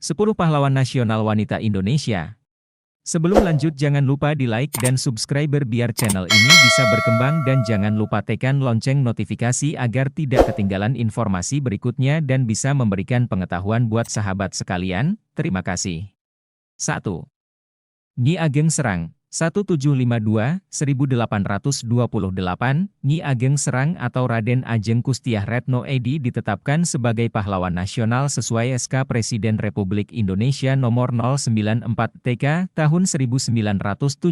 10 pahlawan nasional wanita Indonesia. Sebelum lanjut jangan lupa di like dan subscribe biar channel ini bisa berkembang dan jangan lupa tekan lonceng notifikasi agar tidak ketinggalan informasi berikutnya dan bisa memberikan pengetahuan buat sahabat sekalian. Terima kasih. 1. Nyi Ageng Serang 1752-1828, Nyi Ageng Serang atau Raden Ajeng Kustiah Retno Edi ditetapkan sebagai pahlawan nasional sesuai SK Presiden Republik Indonesia Nomor 094 TK tahun 1974.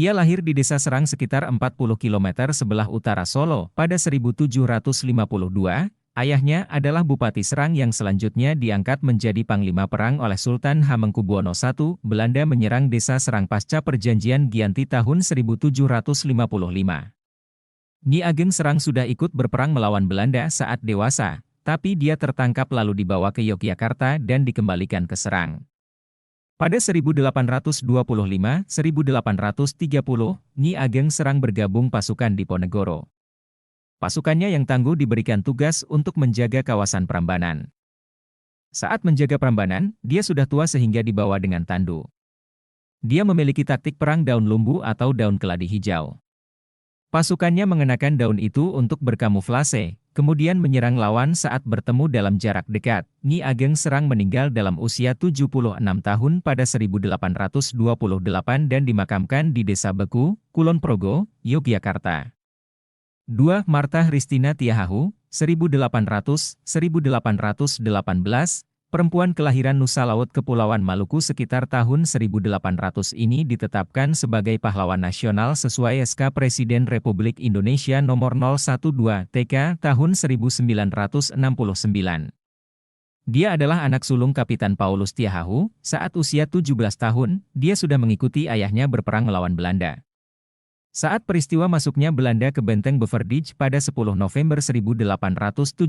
Ia lahir di Desa Serang sekitar 40 km sebelah utara Solo pada 1752. Ayahnya adalah Bupati Serang yang selanjutnya diangkat menjadi Panglima Perang oleh Sultan Hamengkubuwono I. Belanda menyerang Desa Serang pasca Perjanjian Giyanti tahun 1755. Nyi Ageng Serang sudah ikut berperang melawan Belanda saat dewasa, tapi dia tertangkap lalu dibawa ke Yogyakarta dan dikembalikan ke Serang. Pada 1825-1830, Nyi Ageng Serang bergabung pasukan Diponegoro. Pasukannya yang tangguh diberikan tugas untuk menjaga kawasan Prambanan. Saat menjaga Prambanan, dia sudah tua sehingga dibawa dengan tandu. Dia memiliki taktik perang daun lumbu atau daun keladi hijau. Pasukannya mengenakan daun itu untuk berkamuflase, kemudian menyerang lawan saat bertemu dalam jarak dekat. Nyi Ageng Serang meninggal dalam usia 76 tahun pada 1828 dan dimakamkan di Desa Beku, Kulon Progo, Yogyakarta. 2. Martha Christina Tiahahu, 1800-1818, perempuan kelahiran Nusa Laut Kepulauan Maluku sekitar tahun 1800 ini ditetapkan sebagai pahlawan nasional sesuai SK Presiden Republik Indonesia Nomor 012 TK tahun 1969. Dia adalah anak sulung Kapitan Paulus Tiahahu. Saat usia 17 tahun, dia sudah mengikuti ayahnya berperang melawan Belanda. Saat peristiwa masuknya Belanda ke Benteng Beverdijk pada 10 November 1817,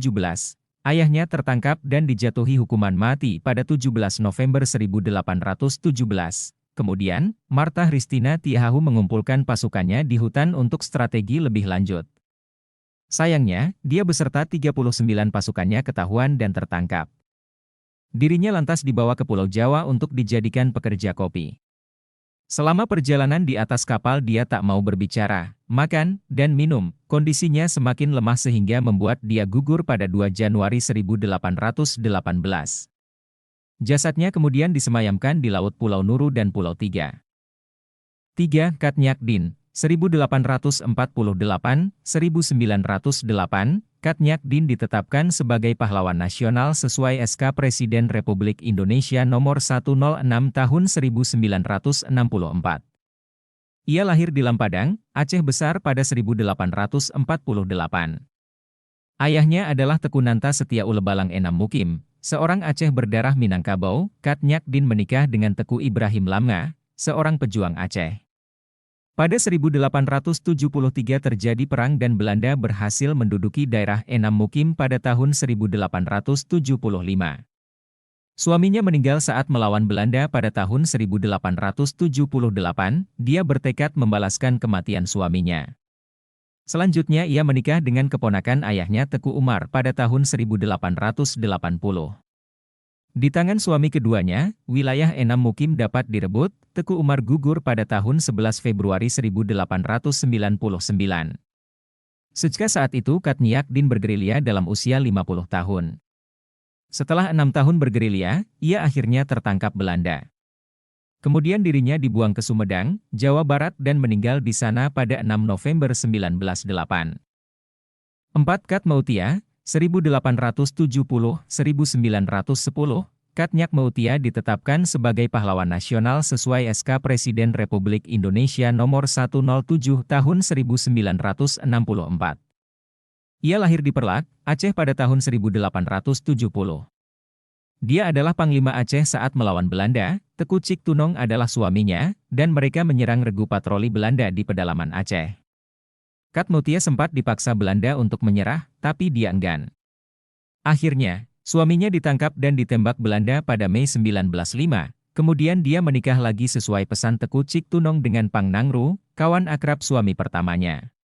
ayahnya tertangkap dan dijatuhi hukuman mati pada 17 November 1817. Kemudian, Martha Christina Tiahahu mengumpulkan pasukannya di hutan untuk strategi lebih lanjut. Sayangnya, dia beserta 39 pasukannya ketahuan dan tertangkap. Dirinya lantas dibawa ke Pulau Jawa untuk dijadikan pekerja kopi. Selama perjalanan di atas kapal dia tak mau berbicara, makan, dan minum. Kondisinya semakin lemah sehingga membuat dia gugur pada 2 Januari 1818. Jasadnya kemudian disemayamkan di Laut Pulau Nuru dan Pulau Tiga. 3. Kat Nyak Dien, 1848-1908, Kat Nyak Dien ditetapkan sebagai pahlawan nasional sesuai SK Presiden Republik Indonesia Nomor 106 Tahun 1964. Ia lahir di Lampadang, Aceh Besar pada 1848. Ayahnya adalah Teku Nanta Setia Ulebalang Enam Mukim, seorang Aceh berdarah Minangkabau. Kat Nyak Dien menikah dengan Teku Ibrahim Lamnga, seorang pejuang Aceh. Pada 1873 terjadi perang dan Belanda berhasil menduduki daerah Enam Mukim pada tahun 1875. Suaminya meninggal saat melawan Belanda pada tahun 1878, dia bertekad membalaskan kematian suaminya. Selanjutnya ia menikah dengan keponakan ayahnya Teku Umar pada tahun 1880. Di tangan suami keduanya, wilayah Enam Mukim dapat direbut. Teku Umar gugur pada tahun 11 Februari 1899. Sejak saat itu Kat Nyak Dien bergerilya dalam usia 50 tahun. Setelah 6 tahun bergerilya, ia akhirnya tertangkap Belanda. Kemudian dirinya dibuang ke Sumedang, Jawa Barat dan meninggal di sana pada 6 November 1908. 4. Kat Mautia, 1870-1910, Kat Nyak Mautia ditetapkan sebagai pahlawan nasional sesuai SK Presiden Republik Indonesia Nomor 107 Tahun 1964. Ia lahir di Perlak, Aceh pada tahun 1870. Dia adalah Panglima Aceh saat melawan Belanda. Teku Cik Tunong adalah suaminya, dan mereka menyerang regu patroli Belanda di pedalaman Aceh. Kat Mautia sempat dipaksa Belanda untuk menyerah, tapi dia enggan. Akhirnya, suaminya ditangkap dan ditembak Belanda pada Mei 1905, kemudian dia menikah lagi sesuai pesan Teku Cik Tunong dengan Pang Nangru, kawan akrab suami pertamanya.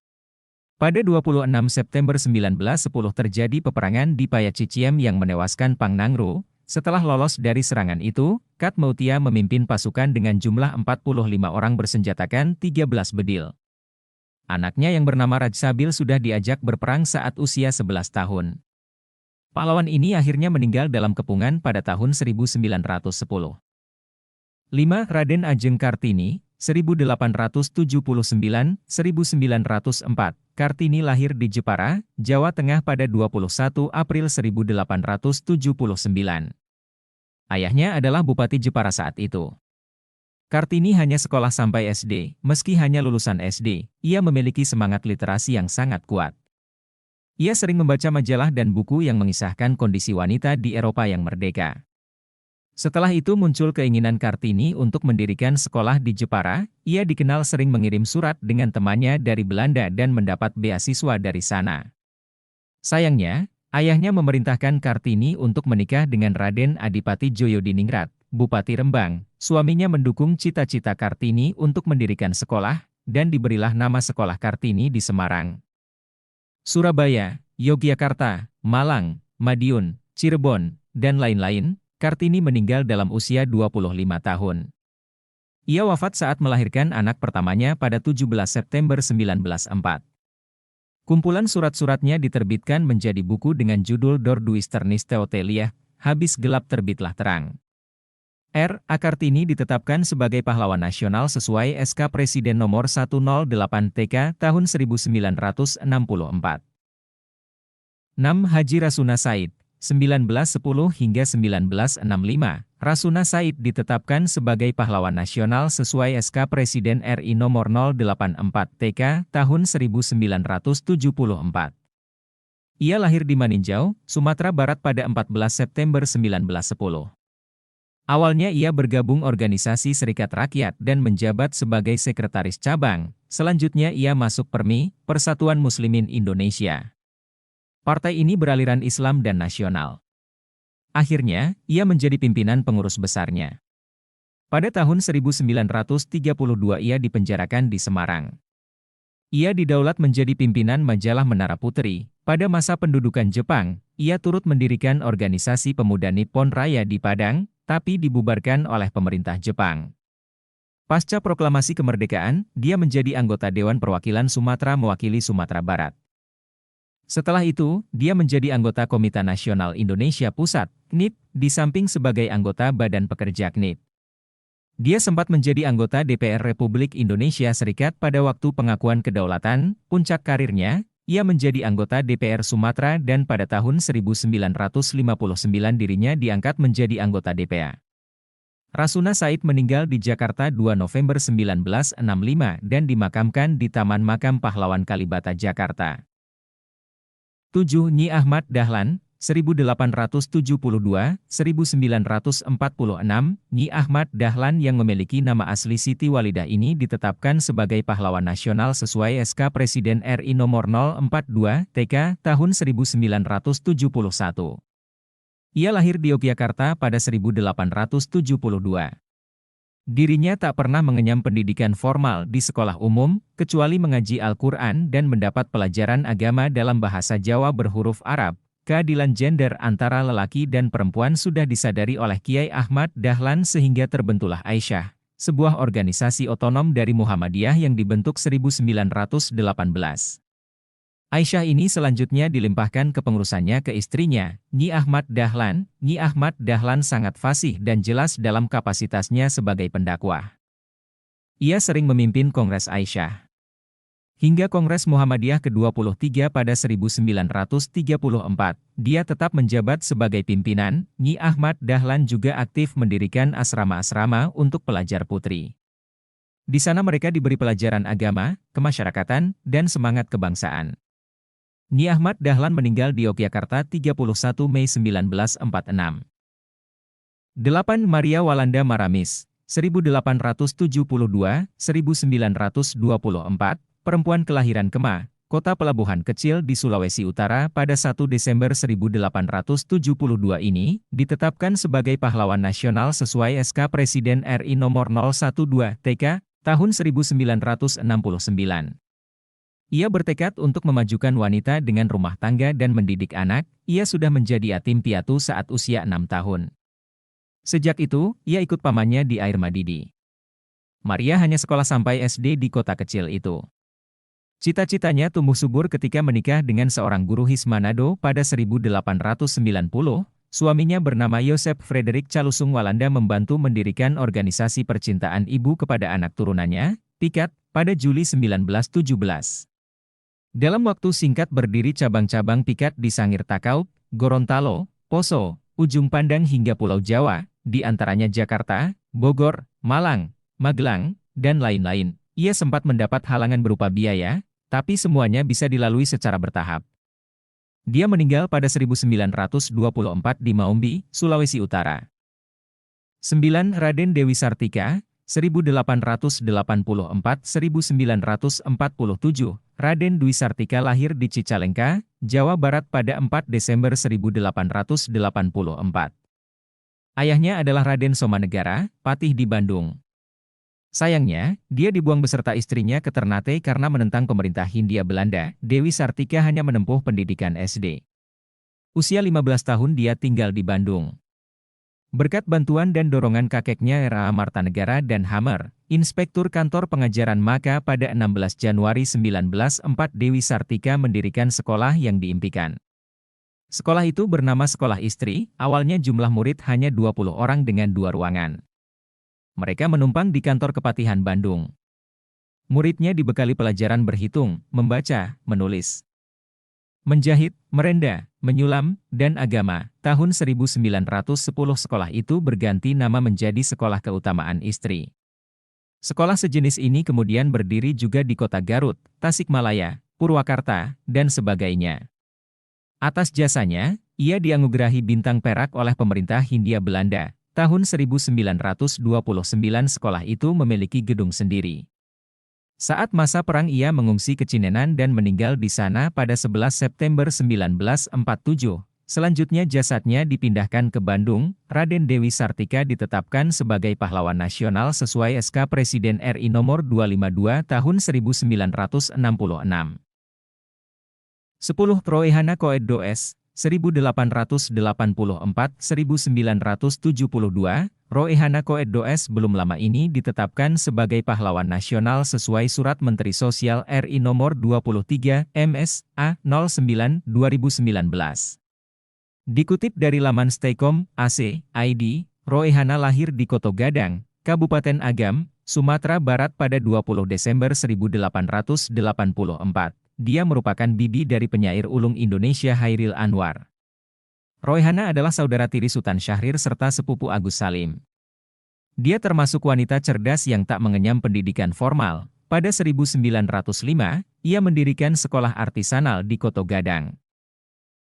Pada 26 September 1910 terjadi peperangan di Payaciciem yang menewaskan Pang Nangru. Setelah lolos dari serangan itu, Kat Mautia memimpin pasukan dengan jumlah 45 orang bersenjatakan 13 bedil. Anaknya yang bernama Rajsabil sudah diajak berperang saat usia 11 tahun. Pahlawan ini akhirnya meninggal dalam kepungan pada tahun 1910. 5. Raden Ajeng Kartini, 1879–1904. Kartini lahir di Jepara, Jawa Tengah pada 21 April 1879. Ayahnya adalah Bupati Jepara saat itu. Kartini hanya sekolah sampai SD, meski hanya lulusan SD, ia memiliki semangat literasi yang sangat kuat. Ia sering membaca majalah dan buku yang mengisahkan kondisi wanita di Eropa yang merdeka. Setelah itu muncul keinginan Kartini untuk mendirikan sekolah di Jepara, ia dikenal sering mengirim surat dengan temannya dari Belanda dan mendapat beasiswa dari sana. Sayangnya, ayahnya memerintahkan Kartini untuk menikah dengan Raden Adipati Joyodiningrat, Bupati Rembang. Suaminya mendukung cita-cita Kartini untuk mendirikan sekolah, dan diberilah nama sekolah Kartini di Semarang, Surabaya, Yogyakarta, Malang, Madiun, Cirebon, dan lain-lain. Kartini meninggal dalam usia 25 tahun. Ia wafat saat melahirkan anak pertamanya pada 17 September 1904. Kumpulan surat-suratnya diterbitkan menjadi buku dengan judul Dor Duisternis Theotelia, Habis Gelap Terbitlah Terang. R. A. Kartini ditetapkan sebagai pahlawan nasional sesuai SK Presiden nomor 108 TK tahun 1964. 6. Haji Rasuna Said, 1910 hingga 1965, Rasuna Said ditetapkan sebagai pahlawan nasional sesuai SK Presiden RI nomor 084 TK tahun 1974. Ia lahir di Maninjau, Sumatera Barat pada 14 September 1910. Awalnya ia bergabung organisasi Serikat Rakyat dan menjabat sebagai sekretaris cabang, selanjutnya ia masuk PERMI, Persatuan Muslimin Indonesia. Partai ini beraliran Islam dan nasional. Akhirnya, ia menjadi pimpinan pengurus besarnya. Pada tahun 1932 ia dipenjarakan di Semarang. Ia didaulat menjadi pimpinan majalah Menara Putri. Pada masa pendudukan Jepang, ia turut mendirikan organisasi pemuda Nippon Raya di Padang, tapi dibubarkan oleh pemerintah Jepang. Pasca proklamasi kemerdekaan, dia menjadi anggota Dewan Perwakilan Sumatera mewakili Sumatera Barat. Setelah itu, dia menjadi anggota Komite Nasional Indonesia Pusat, KNIP, di samping sebagai anggota Badan Pekerja KNIP. Dia sempat menjadi anggota DPR Republik Indonesia Serikat pada waktu pengakuan kedaulatan. Puncak karirnya, ia menjadi anggota DPR Sumatera dan pada tahun 1959 dirinya diangkat menjadi anggota DPA. Rasuna Said meninggal di Jakarta 2 November 1965 dan dimakamkan di Taman Makam Pahlawan Kalibata, Jakarta. 7. Nyi Ahmad Dahlan, 1872–1946. Nyi Ahmad Dahlan yang memiliki nama asli Siti Walidah ini ditetapkan sebagai pahlawan nasional sesuai SK Presiden RI nomor 042 TK tahun 1971. Ia lahir di Yogyakarta pada 1872. Dirinya tak pernah mengenyam pendidikan formal di sekolah umum, kecuali mengaji Al-Quran dan mendapat pelajaran agama dalam bahasa Jawa berhuruf Arab. Keadilan gender antara lelaki dan perempuan sudah disadari oleh Kiai Ahmad Dahlan sehingga terbentuklah Aisyah, sebuah organisasi otonom dari Muhammadiyah yang dibentuk 1918. Aisyah ini selanjutnya dilimpahkan kepengurusannya ke istrinya, Nyi Ahmad Dahlan. Nyi Ahmad Dahlan sangat fasih dan jelas dalam kapasitasnya sebagai pendakwah. Ia sering memimpin Kongres Aisyah. Hingga Kongres Muhammadiyah ke-23 pada 1934, dia tetap menjabat sebagai pimpinan. Nyi Ahmad Dahlan juga aktif mendirikan asrama-asrama untuk pelajar putri. Di sana mereka diberi pelajaran agama, kemasyarakatan, dan semangat kebangsaan. Nyi Ahmad Dahlan meninggal di Yogyakarta 31 Mei 1946. 8. Maria Walanda Maramis, 1872–1924, perempuan kelahiran Kema, kota pelabuhan kecil di Sulawesi Utara pada 1 Desember 1872 ini, ditetapkan sebagai pahlawan nasional sesuai SK Presiden RI nomor 012 TK, tahun 1969. Ia bertekad untuk memajukan wanita dengan rumah tangga dan mendidik anak. Ia sudah menjadi yatim piatu saat usia 6 tahun. Sejak itu, ia ikut pamannya di air Madidi. Maria hanya sekolah sampai SD di kota kecil itu. Cita-citanya tumbuh subur ketika menikah dengan seorang guru Hismanado pada 1890. Suaminya bernama Joseph Frederick Calusung Walanda membantu mendirikan organisasi percintaan ibu kepada anak turunannya, Pikat, pada Juli 1917. Dalam waktu singkat berdiri cabang-cabang Pikat di Sangir Takau, Gorontalo, Poso, Ujung Pandang hingga Pulau Jawa, di antaranya Jakarta, Bogor, Malang, Magelang, dan lain-lain. Ia sempat mendapat halangan berupa biaya, tapi semuanya bisa dilalui secara bertahap. Dia meninggal pada 1924 di Maumbi, Sulawesi Utara. 9. Raden Dewi Sartika, 1884-1947. Raden Dwi Sartika lahir di Cicalengka, Jawa Barat pada 4 Desember 1884. Ayahnya adalah Raden Somanegara, Patih di Bandung. Sayangnya, dia dibuang beserta istrinya ke Ternate karena menentang pemerintah Hindia Belanda. Dewi Sartika hanya menempuh pendidikan SD. Usia 15 tahun dia tinggal di Bandung. Berkat bantuan dan dorongan kakeknya Ra Martanegara dan Hammer, Inspektur Kantor Pengajaran, maka pada 16 Januari 1904 Dewi Sartika mendirikan sekolah yang diimpikan. Sekolah itu bernama Sekolah Istri, awalnya jumlah murid hanya 20 orang dengan 2 ruangan. Mereka menumpang di kantor Kepatihan Bandung. Muridnya dibekali pelajaran berhitung, membaca, menulis, menjahit, merenda, menyulam, dan agama. Tahun 1910 sekolah itu berganti nama menjadi Sekolah Keutamaan Istri. Sekolah sejenis ini kemudian berdiri juga di kota Garut, Tasikmalaya, Purwakarta, dan sebagainya. Atas jasanya, ia dianugerahi bintang perak oleh pemerintah Hindia Belanda. Tahun 1929 sekolah itu memiliki gedung sendiri. Saat masa perang ia mengungsi ke Cinenan dan meninggal di sana pada 11 September 1947. Selanjutnya jasadnya dipindahkan ke Bandung. Raden Dewi Sartika ditetapkan sebagai pahlawan nasional sesuai SK Presiden RI nomor 252 tahun 1966. 10. Roehana Koeddoes, 1884-1972, Roehana Koeddoes belum lama ini ditetapkan sebagai pahlawan nasional sesuai Surat Menteri Sosial RI nomor 23 MS.A. 09 2019. Dikutip dari laman Staycom, AC, ID, Roehana lahir di Koto Gadang, Kabupaten Agam, Sumatera Barat pada 20 Desember 1884. Dia merupakan bibi dari penyair ulung Indonesia Hairil Anwar. Roehana adalah saudara tiri Sultan Syahrir serta sepupu Agus Salim. Dia termasuk wanita cerdas yang tak mengenyam pendidikan formal. Pada 1905, ia mendirikan sekolah artisanal di Koto Gadang.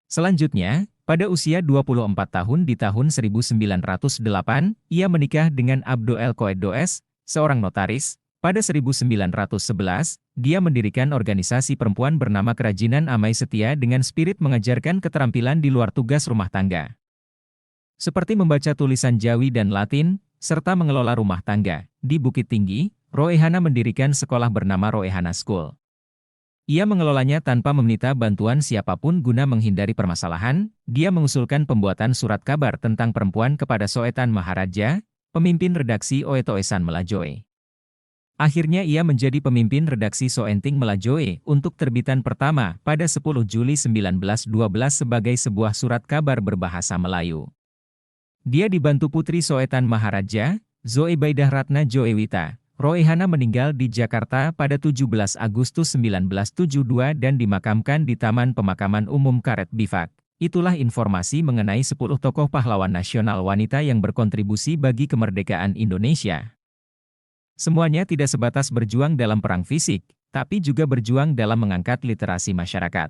Selanjutnya, pada usia 24 tahun di tahun 1908, ia menikah dengan Abdoel Koeddoes, seorang notaris. Pada 1911, dia mendirikan organisasi perempuan bernama Kerajinan Amai Setia dengan spirit mengajarkan keterampilan di luar tugas rumah tangga. Seperti membaca tulisan Jawi dan Latin, serta mengelola rumah tangga. Di Bukit Tinggi, Roehana mendirikan sekolah bernama Roehana School. Ia mengelolanya tanpa meminta bantuan siapapun guna menghindari permasalahan. Dia mengusulkan pembuatan surat kabar tentang perempuan kepada Soetan Maharaja, pemimpin redaksi Oetoesan Melajoe. Akhirnya ia menjadi pemimpin redaksi Soenting Melajoe untuk terbitan pertama pada 10 Juli 1912 sebagai sebuah surat kabar berbahasa Melayu. Dia dibantu putri Soetan Maharaja, Zoe Baidah Ratna Joewita. Roehana meninggal di Jakarta pada 17 Agustus 1972 dan dimakamkan di Taman Pemakaman Umum Karet Bifak. Itulah informasi mengenai 10 tokoh pahlawan nasional wanita yang berkontribusi bagi kemerdekaan Indonesia. Semuanya tidak sebatas berjuang dalam perang fisik, tapi juga berjuang dalam mengangkat literasi masyarakat.